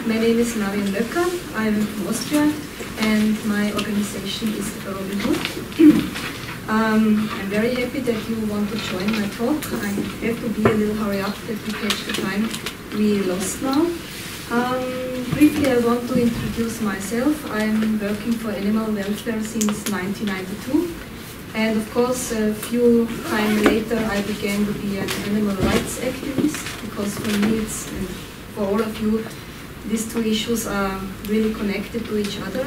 My name is Marion Löcker. I'm from Austria, and my organization is Robin Hood. I'm very happy that you want to join my talk. I have to be a little hurry up that we catch the time we lost now. Briefly, I want to introduce myself. I'm working for animal welfare since 1992. And of course, a few time later, I began to be an animal rights activist, because for me, and for all of you, these two issues are really connected to each other.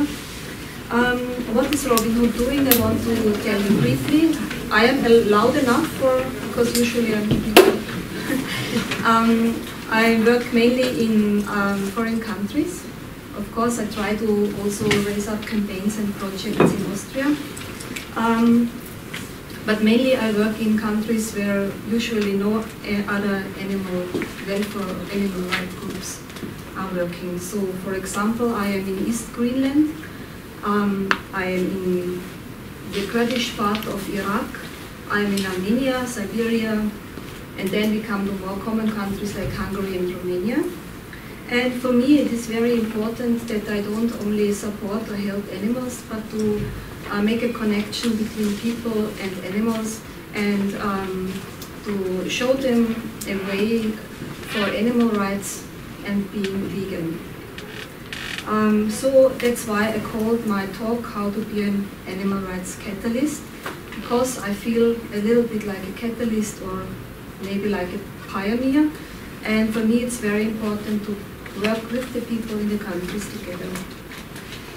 What is Robin Hood doing? I want to tell you briefly. I am loud enough because usually I'm I work mainly in foreign countries. Of course, I try to also raise up campaigns and projects in Austria. But mainly I work in countries where usually no other animal welfare or animal rights groups are working. So, for example, I am in East Greenland. I am in the Kurdish part of Iraq. I am in Armenia, Siberia, and then we come to more common countries like Hungary and Romania. And for me, it is very important that I don't only support or help animals, but to make a connection between people and animals, and to show them a way for animal rights and being vegan. So that's why I called my talk How to Be an Animal Rights Catalyst, because I feel a little bit like a catalyst or maybe like a pioneer, and for me it's very important to work with the people in the countries together.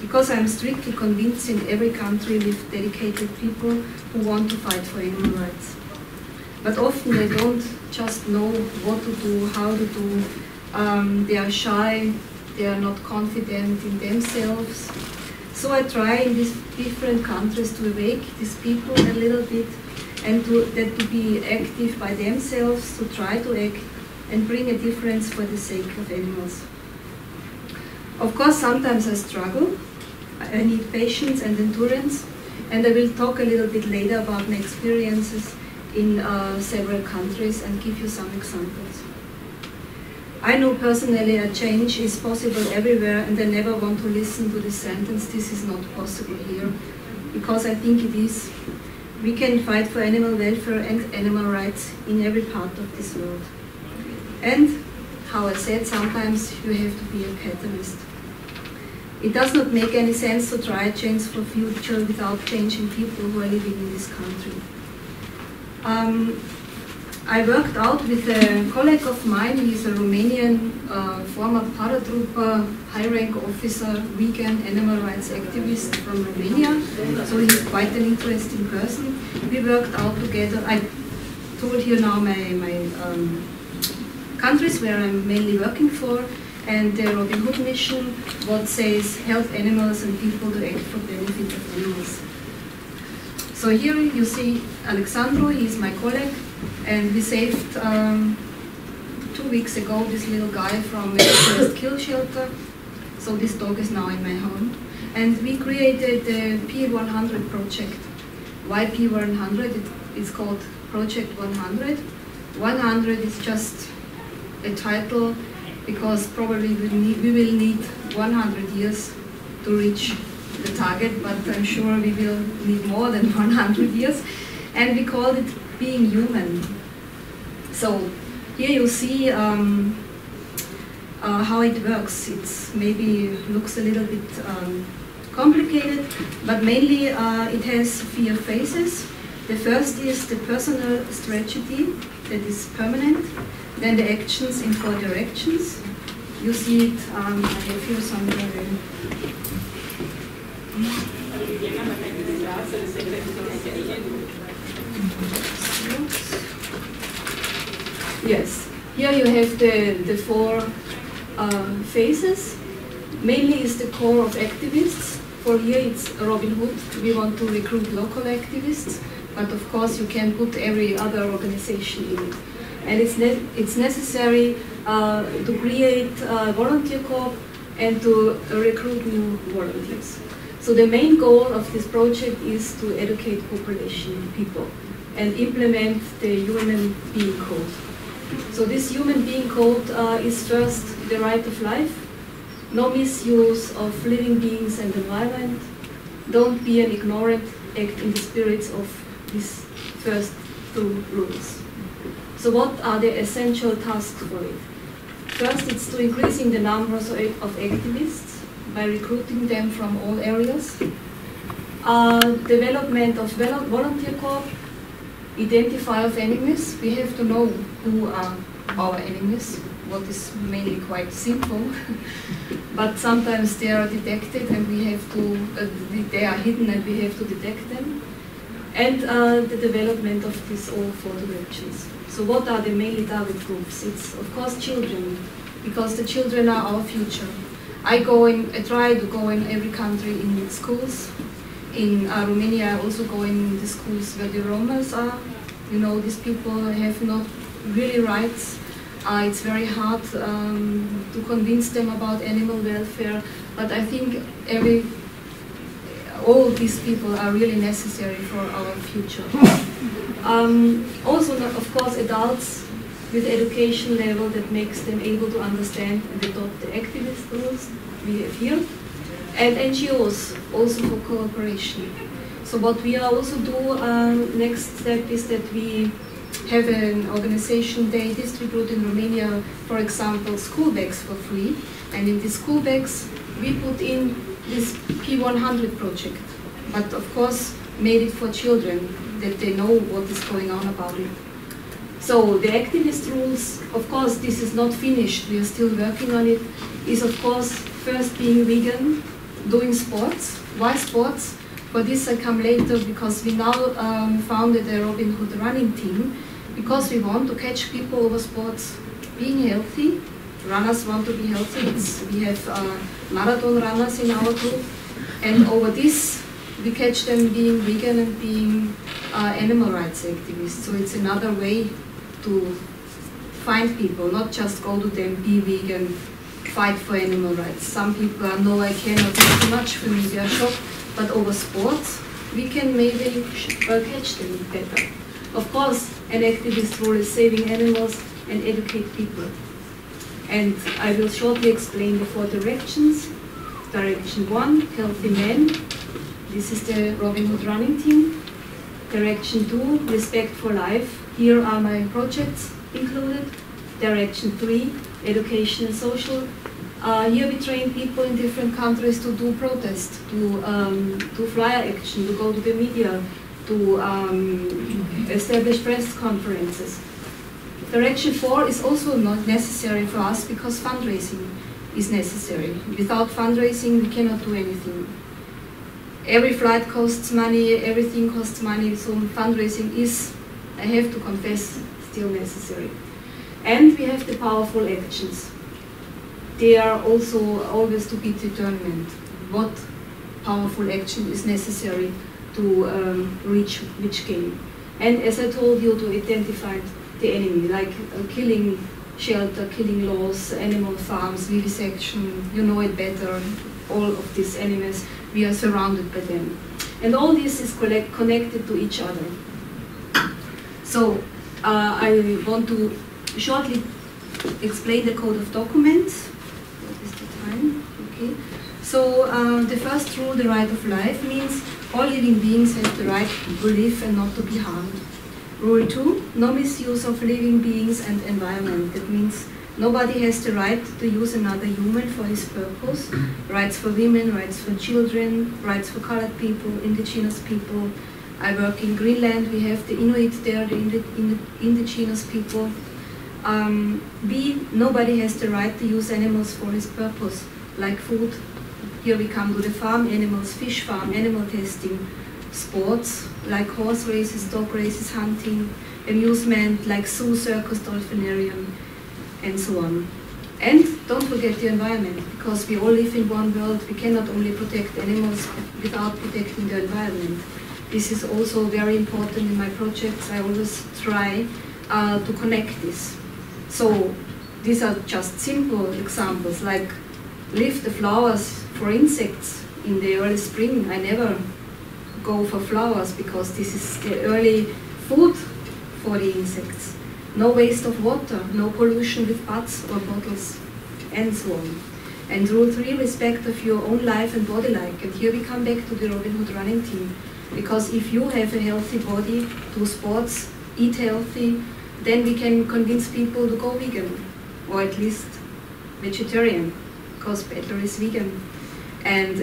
Because I'm strictly convinced in every country live dedicated people who want to fight for animal rights. But often they don't just know what to do, how to do. They are shy, they are not confident in themselves. So I try in these different countries to awake these people a little bit, and to be active by themselves, to try to act and bring a difference for the sake of animals. Of course, sometimes I struggle. I need patience and endurance, and I will talk a little bit later about my experiences in several countries and give you some examples. I know personally a change is possible everywhere, and I never want to listen to the sentence, this is not possible here, because I think it is. We can fight for animal welfare and animal rights in every part of this world. And, how I said, sometimes you have to be a catalyst. It does not make any sense to try a change for future without changing people who are living in this country. I worked out with a colleague of mine. He's a Romanian former paratrooper, high-rank officer, vegan animal rights activist from Romania. So he's quite an interesting person. We worked out together. I told here now my countries where I'm mainly working for, and the Robin Hood mission, what says help animals and people to act for benefit of animals. So here you see Alexandro, he's my colleague, and we saved 2 weeks ago this little guy from a first kill shelter. So this dog is now in my home. And we created the P100 project. Why P100? It's called Project 100. 100 is just a title, because probably we will need 100 years to reach the target, but I'm sure we will need more than 100 years. And we called it being human. So here you see how it works. It maybe looks a little bit complicated, but mainly it has 4 phases. The first is the personal strategy that is permanent. Then the actions in 4 directions. You see it, I have here somewhere. Yes, here you have the 4 phases. Mainly is the core of activists. For here it's Robin Hood. We want to recruit local activists, but of course you can put every other organization in it. And it's necessary to create a volunteer corps and to recruit new volunteers. So the main goal of this project is to educate population, people, and implement the human being code. So this human being code is first the right of life, no misuse of living beings and environment, don't be an ignorant, act in the spirits of these first two rules. So what are the essential tasks for it? First, it's to increasing the numbers of activists by recruiting them from all areas. Development of volunteer corps, identify of enemies. We have to know who are our enemies, what is mainly quite simple, but sometimes they are detected and we have to, they are hidden and we have to detect them. And the development of these all four directions. So what are the mainly target groups? It's of course children, because the children are our future. I try to go in every country in schools. In Romania, I also go in the schools where the Romas are. You know, these people have not really rights. It's very hard to convince them about animal welfare, but I think all these people are really necessary for our future. Also, of course, adults with education level that makes them able to understand and adopt the activist rules we have here. And NGOs, also for cooperation. So what we also do, next step is that we have an organization, they distribute in Romania, for example, school bags for free. And in these school bags, we put in this P100 project. But of course, made it for children, that they know what is going on about it. So the activist rules, of course, this is not finished, we are still working on it, is of course first being vegan, doing sports. Why sports? For this I come later, because we now founded a Robin Hood running team, because we want to catch people over sports. Being healthy, runners want to be healthy. We have marathon runners in our group, and over this we catch them being vegan and being animal rights activists. So it's another way to find people, not just go to them, be vegan, fight for animal rights. Some people are, no, I cannot, it's too much for me, they are shocked. But over sports, we can maybe catch them better. Of course, an activist role is saving animals and educate people. And I will shortly explain the four directions. Direction 1, healthy men. This is the Robin Hood running team. Direction 2, respect for life. Here are my projects included. Direction 3, education and social. Here we train people in different countries to do protest, to flyer action, to go to the media, to establish press conferences. Direction 4 is also not necessary for us because fundraising is necessary. Without fundraising, we cannot do anything. Every flight costs money, everything costs money, so fundraising is, I have to confess, still necessary. And we have the powerful actions. They are also always to be determined what powerful action is necessary to reach which game. And as I told you, to identify the enemy, like killing shelter, killing laws, animal farms, vivisection, you know it better, all of these enemies, we are surrounded by them. And all this is connected to each other. So I want to shortly explain the code of documents. What is the time? Okay. So the first rule, the right of life, means all living beings have the right to live and not to be harmed. Rule 2, no misuse of living beings and environment. That means nobody has the right to use another human for his purpose. Rights for women, rights for children, rights for colored people, indigenous people. I work in Greenland, we have the Inuit there, the indigenous people. B, nobody has the right to use animals for his purpose, like food. Here we come to the farm animals, fish farm, animal testing, sports, like horse races, dog races, hunting, amusement, like zoo, circus, dolphinarium, and so on. And don't forget the environment, because we all live in one world. We cannot only protect animals without protecting the environment. This is also very important in my projects. I always try to connect this. So these are just simple examples, like leave the flowers for insects in the early spring. I never go for flowers because this is the early food for the insects. No waste of water, no pollution with butts or bottles, and so on. And rule 3, respect of your own life and body like. And here we come back to the Robin Hood running team. Because if you have a healthy body, do sports, eat healthy, then we can convince people to go vegan, or at least vegetarian, because better is vegan. And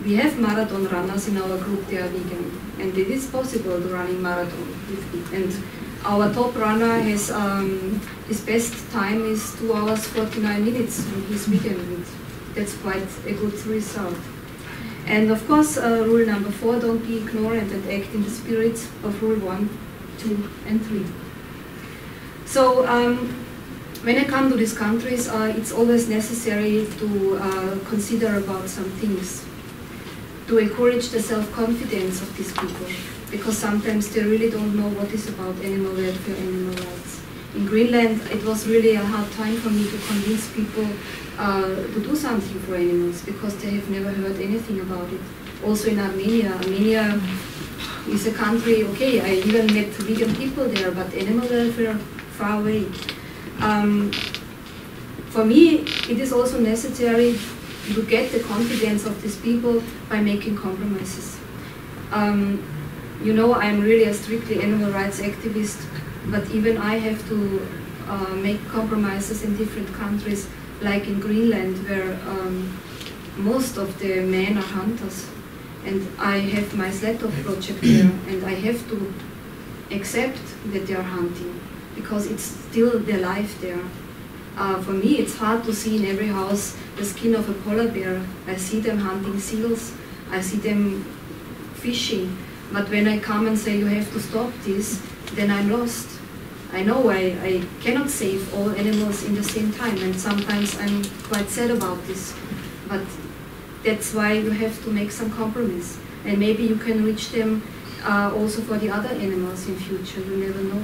we have marathon runners in our group, they are vegan. And it is possible to run a marathon with vegan. And our top runner has, his best time is 2 hours 49 minutes, and he's vegan. And that's quite a good result. And of course, rule number 4, don't be ignorant and act in the spirit of rule 1, 2, and 3. So when I come to these countries, it's always necessary to consider about some things, to encourage the self-confidence of these people, because sometimes they really don't know what is about animal welfare, animal rights. In Greenland, it was really a hard time for me to convince people to do something for animals, because they have never heard anything about it. Also in Armenia, Armenia is a country, okay, I even met vegan people there, but animal welfare, far away. For me, it is also necessary to get the confidence of these people by making compromises. You know, I'm really a strictly animal rights activist, but even I have to make compromises in different countries, like in Greenland, where most of the men are hunters. And I have my sled dog project there, and I have to accept that they are hunting, because it's still their life there. For me, it's hard to see in every house the skin of a polar bear. I see them hunting seals, I see them fishing, but when I come and say you have to stop this, then I'm lost. I know I cannot save all animals in the same time, and sometimes I'm quite sad about this, but that's why you have to make some compromise, and maybe you can reach them also for the other animals in future, you never know.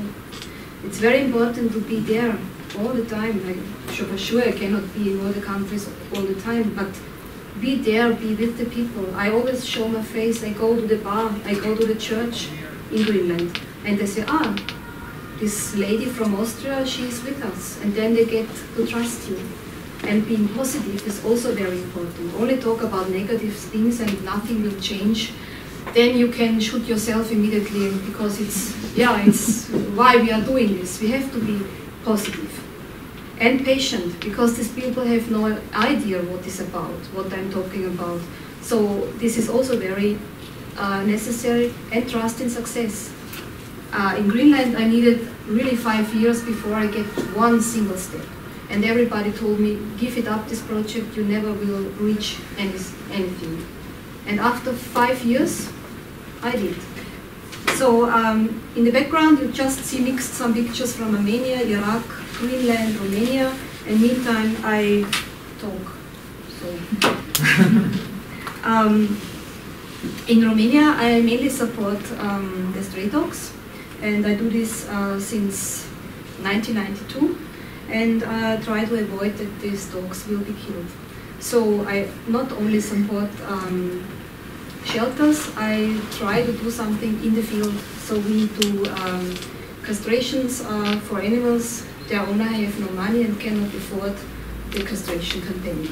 It's very important to be there all the time. For sure I cannot be in all the countries all the time, but be there, be with the people. I always show my face, I go to the bar, I go to the church in Greenland, and they say, ah, this lady from Austria, she is with us, and then they get to trust you. And being positive is also very important. Only talk about negative things and nothing will change, then you can shoot yourself immediately, because it's why we are doing this. We have to be positive and patient, because these people have no idea what it's about, what I'm talking about. So this is also very necessary, and trust in success. In Greenland, I needed really 5 years before I get one single step. And everybody told me, give it up, this project, you never will reach anything. And after 5 years, I did. So in the background, you just see mixed some pictures from Armenia, Iraq, Greenland, Romania, and meantime, I talk. So. In Romania, I mainly support the stray dogs, and I do this since 1992. And try to avoid that these dogs will be killed. So I not only support shelters, I try to do something in the field. So we do castrations for animals. Their owner have no money and cannot afford the castration campaign.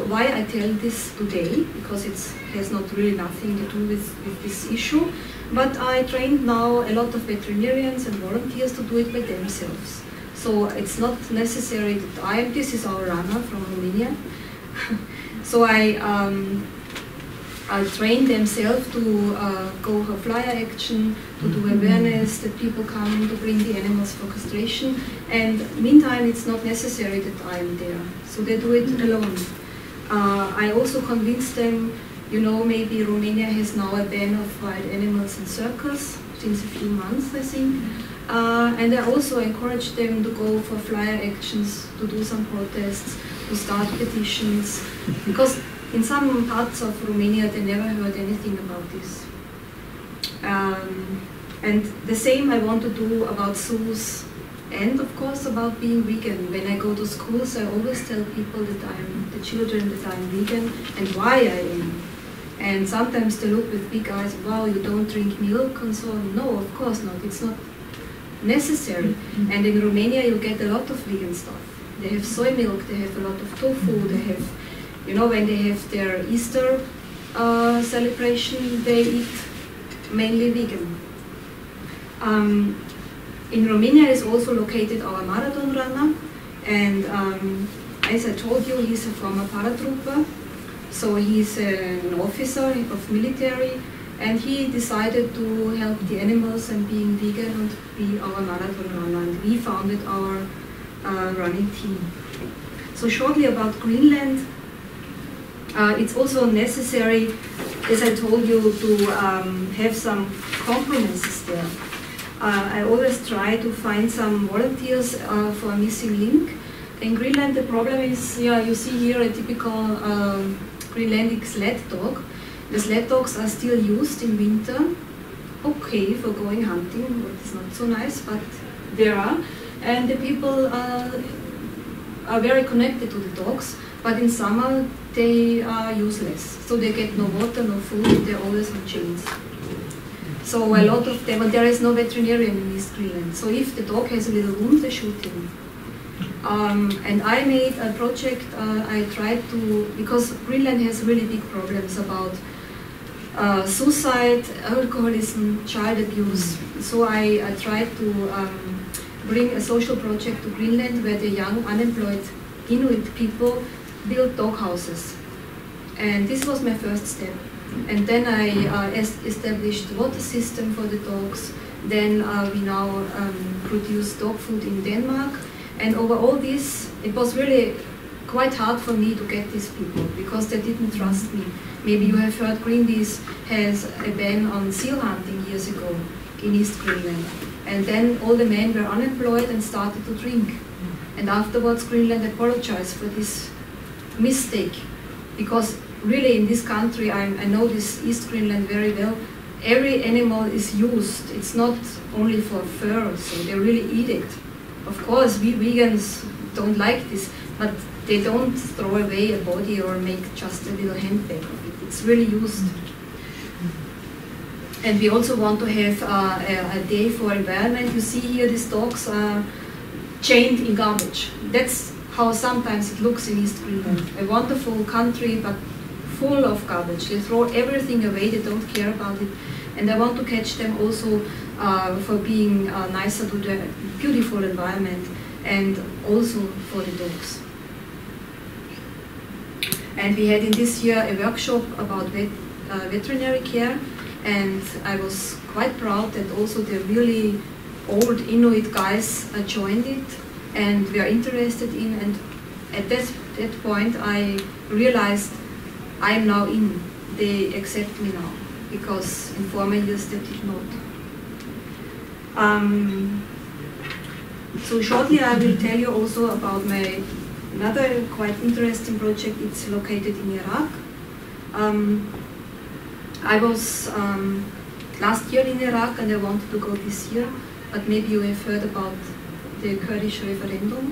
Why I tell this today? Because it has not really nothing to do with this issue. But I trained now a lot of veterinarians and volunteers to do it by themselves. So it's not necessary that this is our runner from Romania. So I train themselves to go for flyer action, to do awareness, that people come to bring the animals for castration. And meantime, it's not necessary that I'm there. So they do it alone. I also convince them, you know, maybe Romania has now a ban of wild animals in circus since a few months, I think. And I also encourage them to go for flyer actions, to do some protests, to start petitions, because in some parts of Romania they never heard anything about this. And the same I want to do about zoos, and of course about being vegan. When I go to schools, I always tell people that the children that I'm vegan and why I am. And sometimes they look with big eyes, wow, you don't drink milk and so on. No, of course not, it's not necessary. And in Romania you get a lot of vegan stuff. They have soy milk, they have a lot of tofu, they have, you know, when they have their Easter celebration, they eat mainly vegan. In Romania is also located our marathon runner, and as I told you, he's a former paratrooper, so he's an officer of military, and he decided to help the animals and being vegan and be our marathon runner, and we founded our running team. So shortly about Greenland, it's also necessary, as I told you, to have some compromises there. I always try to find some volunteers for a missing link. In Greenland, the problem is, yeah, you see here a typical Greenlandic sled dog. The sled dogs are still used in winter, okay, for going hunting, but it's not so nice, but there are. And the people are very connected to the dogs, but in summer they are useless. So they get no water, no food, they're always on chains. So a lot of them, and there is no veterinarian in East Greenland. So if the dog has a little wound, they shoot him. And I made a project, I tried to, because Greenland has really big problems about suicide, alcoholism, child abuse. So I tried to bring a social project to Greenland where the young unemployed Inuit people build dog houses. And this was my first step. And then I established water system for the dogs. Then we now produce dog food in Denmark. And over all this, it was really quite hard for me to get these people because they didn't trust me. Maybe you have heard Greenpeace has a ban on seal hunting years ago in East Greenland. And then all the men were unemployed and started to drink. And afterwards Greenland apologized for this mistake. Because really in this country, I know this East Greenland very well, every animal is used. It's not only for fur, so they really eat it. Of course, we vegans don't like this, but they don't throw away a body or make just a little handbag of it. It's really used. And we also want to have a day for environment. You see here these dogs are chained in garbage. That's how sometimes it looks in East Greenland. A wonderful country, but full of garbage. They throw everything away, they don't care about it. And I want to catch them also for being nicer to the beautiful environment and also for the dogs. And we had in this year a workshop about veterinary care, and I was quite proud that also the really old Inuit guys joined it and were interested in, and at that point I realized I'm now in. They accept me now, because in former years they did not. So shortly I will tell you also about my another quite interesting project. It's located in Iraq. I was last year in Iraq and I wanted to go this year, but maybe you have heard about the Kurdish referendum.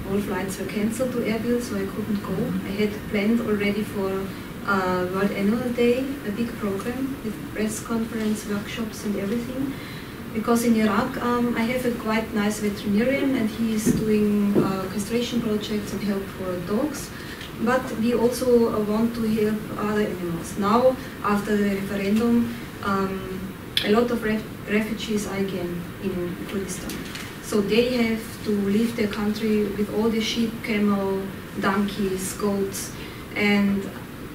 All flights were cancelled to Erbil, so I couldn't go. I had planned already for World Annual Day, a big program with press conference, workshops and everything. Because in Iraq I have a quite nice veterinarian and he is doing castration projects and help for dogs. But we also want to help other animals. Now, after the referendum, a lot of refugees are again in Kurdistan. So they have to leave their country with all the sheep, camel, donkeys, goats. And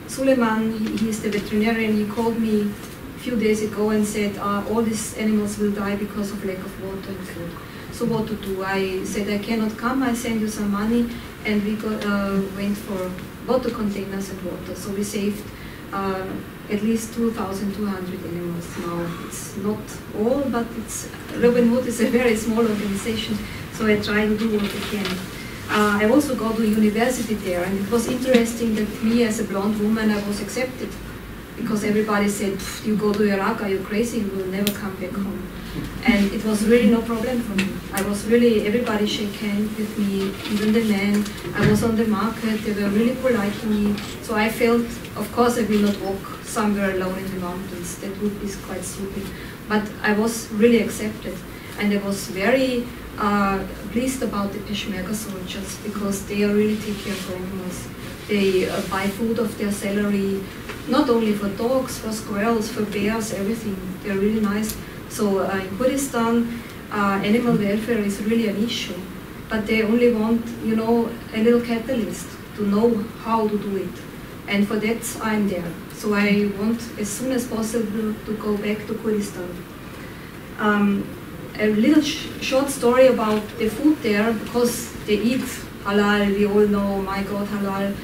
Suleiman, he is the veterinarian, he called me a few days ago and said all these animals will die because of lack of water and food. So what to do? I said I cannot come, I send you some money, and we went for water containers and water. So we saved at least 2,200 animals now. It's not all, but it's Robin Hood is a very small organization, so I try to do what I can. I also go to university there, and it was interesting that me as a blonde woman, I was accepted. Because everybody said, you go to Iraq, are you crazy? You will never come back home. And it was really no problem for me. I was really, everybody shake hands with me, even the men. I was on the market, they were really polite to me. So I felt, of course I will not walk somewhere alone in the mountains. That would be quite stupid. But I was really accepted. And I was very pleased about the Peshmerga soldiers because they are really take care of animals. They buy food of their salary, not only for dogs, for squirrels, for bears, everything. They're really nice. So in Kurdistan, animal welfare is really an issue. But they only want, you know, a little catalyst to know how to do it. And for that, I'm there. So I want, as soon as possible, to go back to Kurdistan. A little short story about the food there, because they eat halal, we all know, my God, halal.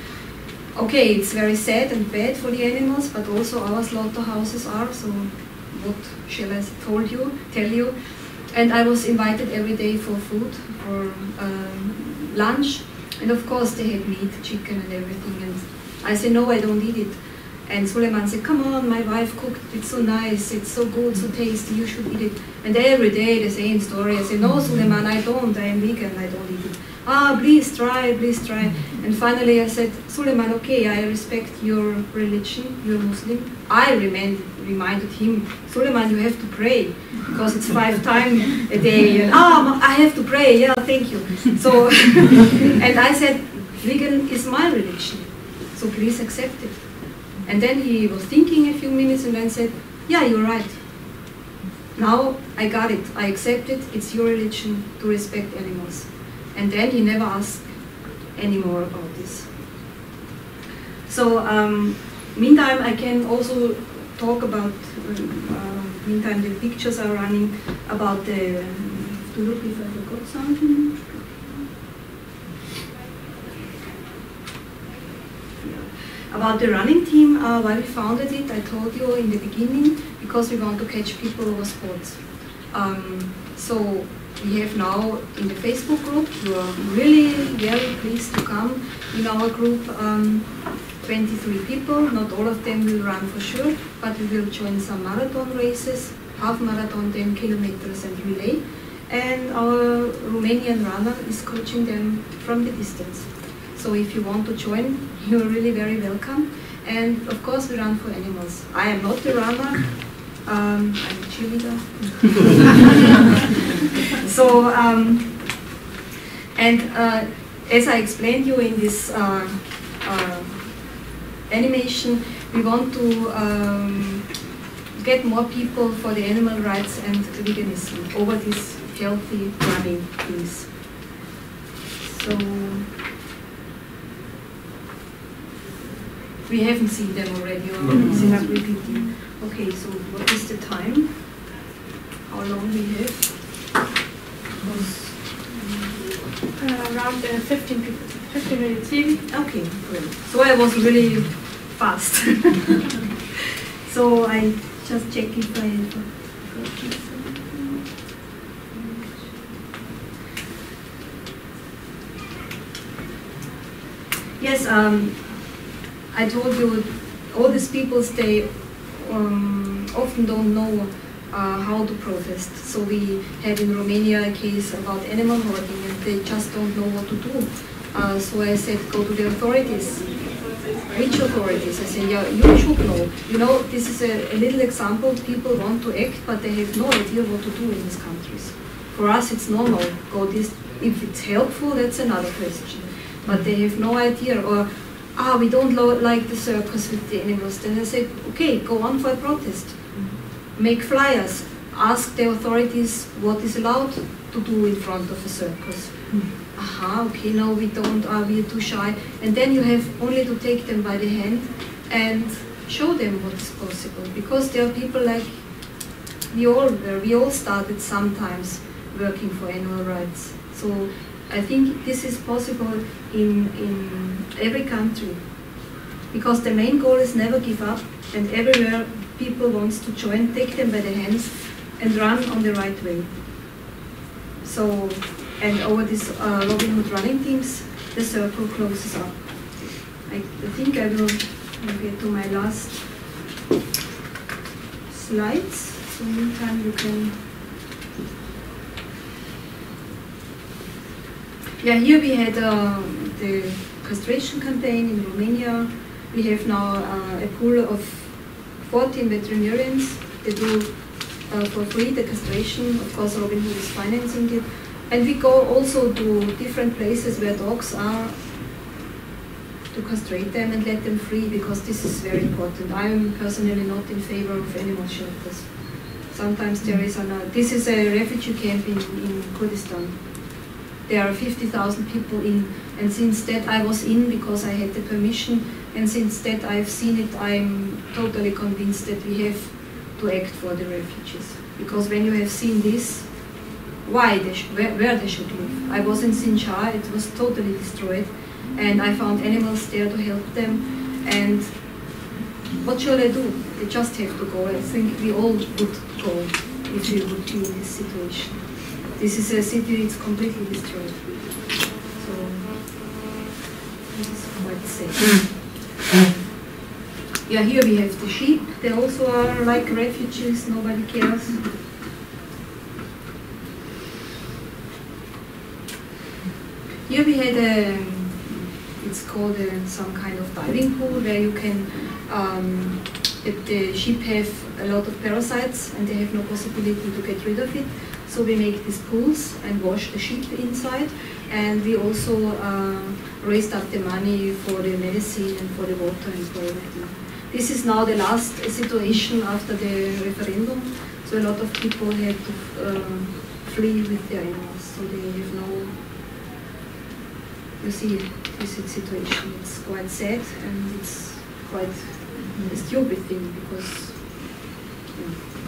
Okay, it's very sad and bad for the animals, but also our slaughterhouses are, so what shall I tell you? And I was invited every day for food, for lunch, and of course they had meat, chicken and everything, and I said, no, I don't eat it. And Suleiman said, come on, my wife cooked, it's so nice, it's so good, so tasty, you should eat it. And every day the same story. I said, no, Suleiman, I don't, I am vegan, I don't eat it. Ah, please try, please try. And finally I said, Suleiman, okay, I respect your religion, you're Muslim. I reminded him, Suleiman, you have to pray, because it's 5 times a day. And, I have to pray, yeah, thank you. So, and I said, vegan is my religion, so please accept it. And then he was thinking a few minutes and then said, yeah, you're right. Now I got it, I accept it, it's your religion to respect animals. And then he never asked any more about this. So, meantime, I can also talk about, meantime the pictures are running, about the, to look if I forgot something. About the running team, why we founded it, I told you in the beginning, because we want to catch people over sports. So we have now in the Facebook group, you are really very pleased to come in our group, 23 people. Not all of them will run for sure, but we will join some marathon races, half marathon, 10 kilometers and relay. And our Romanian runner is coaching them from the distance. So if you want to join, you're really very welcome. And of course we run for animals. I am not the runner, I'm a cheerleader. So, as I explained you in this animation, we want to get more people for the animal rights and veganism over these healthy running things. So, we haven't seen them already, or is it repeating? Okay, so what is the time? How long we have? Around 15 minutes. Okay, great. So I was really fast. So I just check if I have. Yes, I told you, all these people, they often don't know how to protest. So we had in Romania a case about animal hoarding and they just don't know what to do. So I said, go to the authorities. Which authorities? I said, yeah, you should know. You know, this is a little example. People want to act, but they have no idea what to do in these countries. For us, it's normal. Go this. If it's helpful, that's another question. But they have no idea. Or, we don't like the circus with the animals. Then I said, okay, go on for a protest. Make flyers. Ask the authorities what is allowed to do in front of a circus. Okay, no, we don't, we are too shy. And then you have only to take them by the hand and show them what is possible. Because there are people like we all started sometimes working for animal rights. So I think this is possible in every country. Because the main goal is never give up, and everywhere people want to join, take them by the hands and run on the right way. So, and over these Robin Hood running teams, the circle closes up. I think I will get to my last slides. So meantime you can... Yeah, here we had the castration campaign in Romania. We have now a pool of 14 veterinarians. They do for free the castration. Of course, Robin Hood is financing it. And we go also to different places where dogs are, to castrate them and let them free, because this is very important. I am personally not in favor of animal shelters. Sometimes there is this is a refugee camp in Kurdistan. There are 50,000 people in, and since that I was in because I had the permission, and since that I've seen it, I'm totally convinced that we have to act for the refugees. Because when you have seen this, where they should live. I was in Sinjar, it was totally destroyed, and I found animals there to help them, and what shall I do? They just have to go. I think we all would go if we would be in this situation. This is a city that's completely destroyed. So, it's quite sad. Yeah, here we have the sheep. They also are like refugees, nobody cares. Here we had it's called some kind of diving pool where you can, the sheep have a lot of parasites and they have no possibility to get rid of it. So we make these pools and wash the sheep inside, and we also raised up the money for the medicine and for the water and for everything. This is now the last situation after the referendum, so a lot of people had to flee with their animals, so they have no, you see this situation, it's quite sad and it's quite a stupid thing because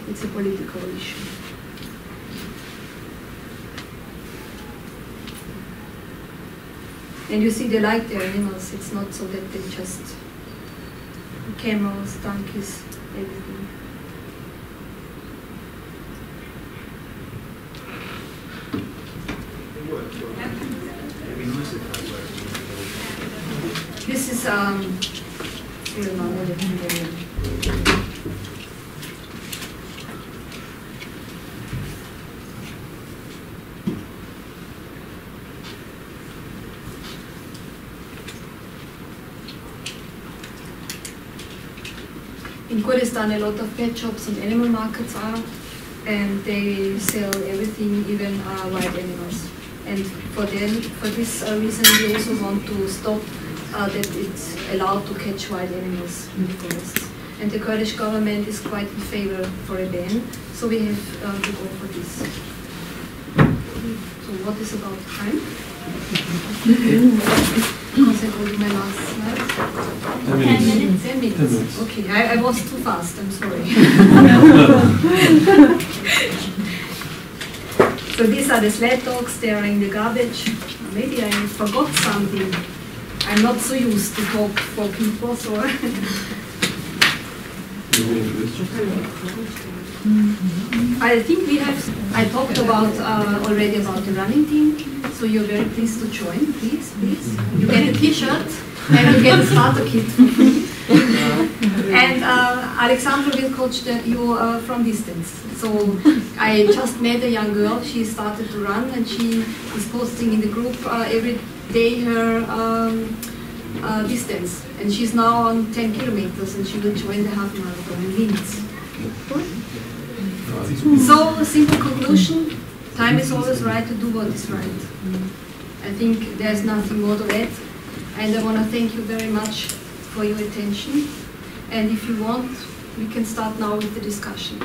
it's a political issue. And you see they like their animals, it's not so that they just camels, donkeys, everything. This is in Kurdistan, a lot of pet shops and animal markets are, and they sell everything, even wild animals. And for this reason, we also want to stop that it's allowed to catch wild animals in the forests. And the Kurdish government is quite in favor for a ban, so we have to go for this. So what is about time? Because I go to my last slide. 10 minutes. 10 minutes. 10 minutes. Okay, I was too fast, I'm sorry. So these are the sled dogs, they are in the garbage. Maybe I forgot something. I'm not so used to talk for people, so. I think we have, I talked about already about the running team, so you're very pleased to join, please. You get a t-shirt and you get a starter kit for free. And Alexandra will coach you from distance. So I just met a young girl, she started to run and she is posting in the group every day her distance. And she's now on 10 kilometers and she will join the half marathon in Linz. So, simple conclusion, time is always right to do what is right. I think there's nothing more to add. And I want to thank you very much for your attention. And if you want, we can start now with the discussion.